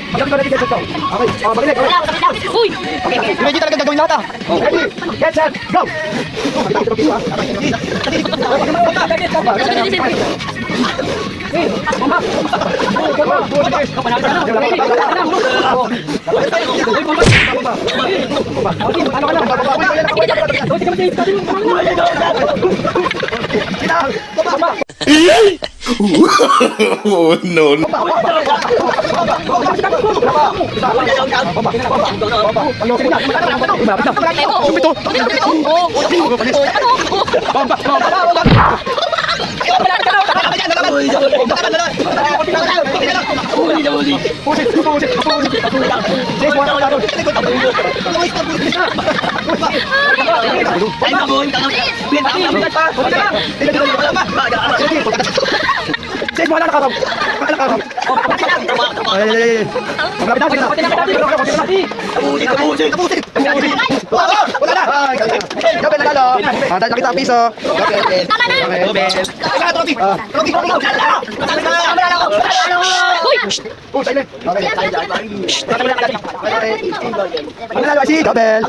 Pagdating ko natin get set go. Okay. Magaling. Uy! Okay. Imagine talaga gagawin lahat ah. Ready, get set, go! Oh, no, no. Sis, wala nakarap. Wala nakarap. Ay. Wala na. Gabel na lalo. Nakita ang piso. Gabel. Oh, silent. Okay. Manalo si Gabel.